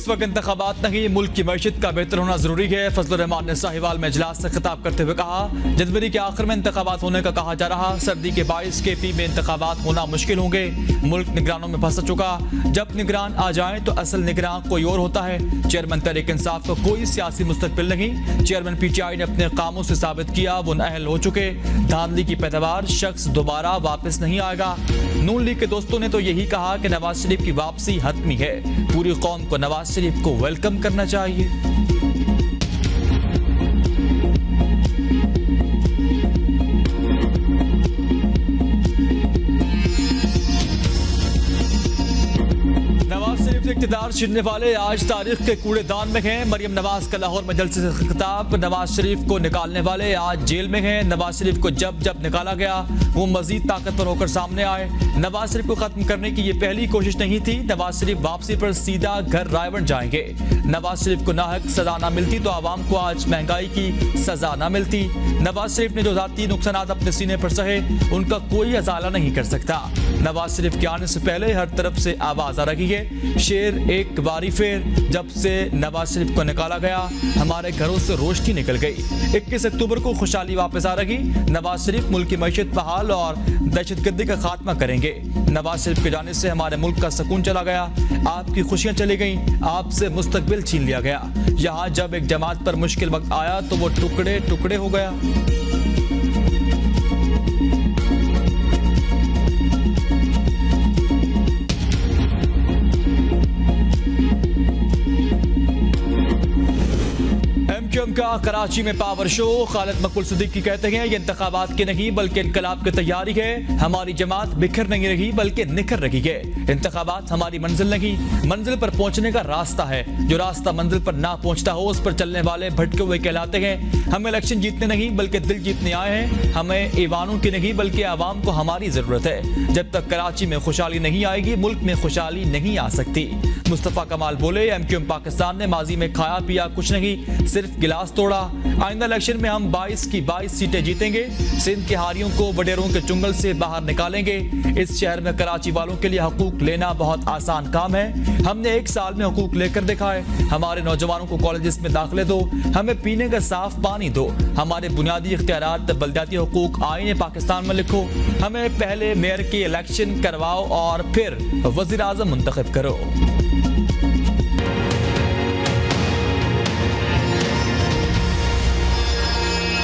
इस वक्त इंतखाबात नहीं, मुल्क की मईशत का बेहतर होना जरूरी है। फजलुर रहमान ने साहिवाल में इजलास से खिताब करते हुए कहा, जनवरी के आखिर में इंतखाबात होने का कहा जा रहा, सर्दी के बाइस KP में इंतखाबात होना मुश्किल होंगे। मुल्क निगरानों में फंस चुका, जब निगरान आ जाए तो असल निगरान कोई और होता है। चेयरमैन तहरीक इंसाफ को कोई सियासी मुस्तकबिल नहीं। चेयरमैन PTI ने अपने कामों से साबित किया वो नाअहल हो चुके। धांधली की पैदावार शख्स दोबारा वापस नहीं आएगा। नून लीग के दोस्तों ने तो यही कहा कि नवाज शरीफ की वापसी हतमी है। पूरी कौम को नवाज शरीफ को वेलकम करना चाहिए। इक़्तिदार छीनने वाले आज तारीख के कूड़ेदान में हैं। मरियम नवाज का लाहौर में जलसे से खिताब, नवाज शरीफ को निकालने वाले आज जेल में हैं। नवाज शरीफ को जब जब निकाला गया वो मजीद ताकतवर होकर सामने आए। नवाज शरीफ को खत्म करने की ये पहली कोशिश नहीं थी। नवाज शरीफ वापसी पर सीधा घर रायवन जाएंगे। नवाज शरीफ को नाहक सजा ना मिलती तो आवाम को आज महंगाई की सजा ना मिलती। नवाज शरीफ ने जो जाती नुकसानात अपने सीने पर सहे उनका कोई अजाला नहीं कर सकता। नवाज शरीफ के आने से पहले हर तरफ से आवाज आ रही है, शेर एक बारी फिर। जब से नवाज शरीफ को निकाला गया हमारे घरों से रोशनी निकल गई। 21 अक्टूबर को खुशहाली वापस आ रही। नवाज शरीफ मुल्क की मईशत बहाल और दहशतगर्दी का खात्मा करेंगे। नवाज शरीफ के जाने से हमारे मुल्क का सुकून चला गया, आपकी खुशियां चली गई, आपसे मुस्तकबिल छीन लिया गया। यहाँ जब एक जमात पर मुश्किल वक्त आया तो वो टुकड़े टुकड़े हो गया। का कराची में पावर शो, खालिद मकबूल सिद्दीकी कहते हैं ये इंतखाबात की नहीं बल्कि इनकलाब की तैयारी है। हमारी जमात बिखर नहीं रही बल्कि निखर रही है। इंतखाबात हमारी मंजिल नहीं, मंजिल पर पहुंचने का रास्ता है। जो रास्ता मंजिल पर ना पहुंचता हो उस पर चलने वाले भटके हुए कहलाते हैं। हम इलेक्शन जीतने नहीं बल्कि दिल जीतने आए हैं। हमें ईवानों की नहीं बल्कि आवाम को हमारी जरूरत है। जब तक कराची में खुशहाली नहीं आएगी मुल्क में खुशहाली नहीं आ सकती। मुस्तफा कमाल बोले, MQM पाकिस्तान ने माजी में खाया पिया कुछ नहीं, सिर्फ गिलास तोड़ा। आइंदा इलेक्शन में हम 22 की 22 सीटें जीतेंगे। सिंध के हारियों को वडेरों के चुंगल से बाहर निकालेंगे। इस शहर में कराची वालों के लिए हकूक लेना बहुत आसान काम है। हमने 1 साल में हकूक लेकर दिखाए। हमारे नौजवानों को कॉलेजेस में दाखिले दो, हमें पीने का साफ पानी दो, हमारे बुनियादी इख्तियारात बलदियाती हकूक आईन पाकिस्तान में लिखो। हमें पहले मेयर की इलेक्शन करवाओ और फिर वजीर आजम मुंतखब करो।